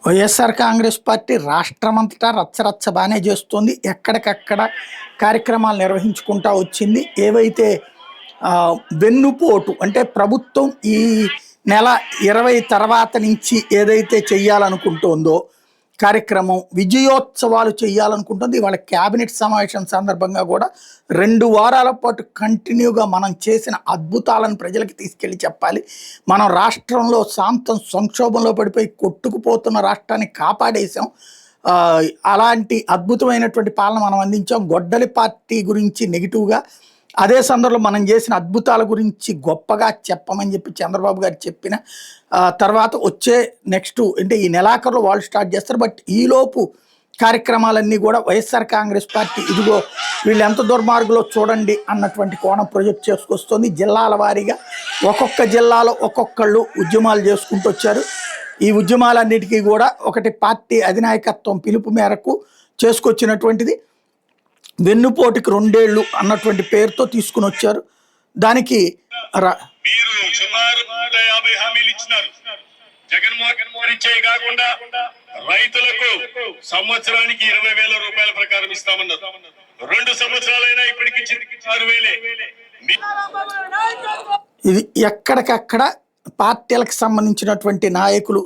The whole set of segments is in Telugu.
వైఎస్ఆర్ కాంగ్రెస్ పార్టీ రాష్ట్రమంతటా రచ్చరచ్చ బాగానే చేస్తుంది. ఎక్కడికక్కడ కార్యక్రమాలు నిర్వహించుకుంటా వచ్చింది. ఏవైతే వెన్నుపోటు అంటే ప్రభుత్వం ఈ నెల 20 తర్వాత నుంచి ఏదైతే చెయ్యాలనుకుంటుందో కార్యక్రమం, విజయోత్సవాలు చేయాలనుకుంటుంది. ఇవాళ క్యాబినెట్ సమావేశం సందర్భంగా కూడా 2 వారాల పాటు కంటిన్యూగా మనం చేసిన అద్భుతాలను ప్రజలకు తీసుకెళ్ళి చెప్పాలి. మనం రాష్ట్రంలో సంక్షోభంలో పడిపోయి కొట్టుకుపోతున్న రాష్ట్రాన్ని కాపాడేశాం. అలాంటి అద్భుతమైనటువంటి పాలన మనం అందించాం. గొడ్డలి పార్టీ గురించి నెగిటివ్గా, అదే సందర్భంలో మనం చేసిన అద్భుతాల గురించి గొప్పగా చెప్పమని చెప్పి చంద్రబాబు గారు చెప్పిన తర్వాత వచ్చే నెక్స్ట్ అంటే ఈ నెలాఖరులో వాళ్ళు స్టార్ట్ చేస్తారు. బట్ ఈలోపు కార్యక్రమాలన్నీ కూడా వైఎస్ఆర్ కాంగ్రెస్ పార్టీ ఇదిగో వీళ్ళు ఎంత దుర్మార్గులో చూడండి అన్నటువంటి కోణం ప్రొజెక్ట్ చేసుకొస్తుంది. జిల్లాల వారీగా ఒక్కొక్క జిల్లాలో ఒక్కొక్కళ్ళు ఉద్యమాలు చేసుకుంటూ వచ్చారు. ఈ ఉద్యమాలన్నిటికీ కూడా ఒకటి పార్టీ అధినాయకత్వం పిలుపు మేరకు చేసుకొచ్చినటువంటిది. వెన్నుపోటుకి 2 ఏళ్ళు అన్నటువంటి పేరుతో తీసుకుని వచ్చారు. దానికి మీరు సుమారు 150 హామీలు ఇచ్చినారు. జగన్మోహన్ ఇచ్చే కాకుండా రైతులకు సంవత్సరానికి 20,000 రూపాయల ప్రకారం ఇస్తామన్నారు. 2 సంవత్సరాలైనా ఇప్పటికి 6,000. ఇది ఎక్కడికక్కడ పార్టీలకు సంబంధించినటువంటి నాయకులు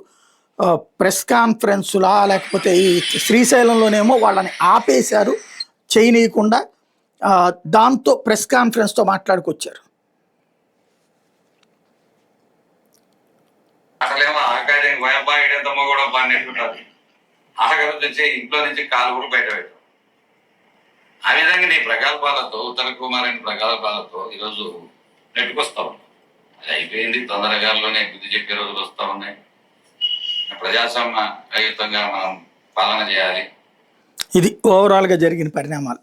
ప్రెస్ కాన్ఫరెన్సులా లేకపోతే ఈ శ్రీశైలంలోనేమో వాళ్ళని ఆపేశారు చేయనీయకుండా. దాంతో ప్రెస్ కాన్ఫరెన్స్తో మాట్లాడుకొచ్చారు. అసలేమో ఆకాశానికి భయపాడేంతమ్మ కూడా బాగుంటుంది. ఆఖరి నుంచి ఇంట్లో నుంచి కాలు కూడా బయట పెట్టాం. ఆ విధంగా నీ ప్రగల్భాలతో ఉత్తర కుమారుని ప్రగల్భాలతో ఈరోజు నెట్టుకొస్తా ఉన్నాం. అది అయిపోయింది. తొందరగాలోనే బుద్ధి చెప్పే రోజులు వస్తూ ఉన్నాయి. ప్రజాస్వామ్య రహితంగా మనం పాలన చేయాలి. ఇది ఓవరాల్గా జరిగిన పరిణామాలు.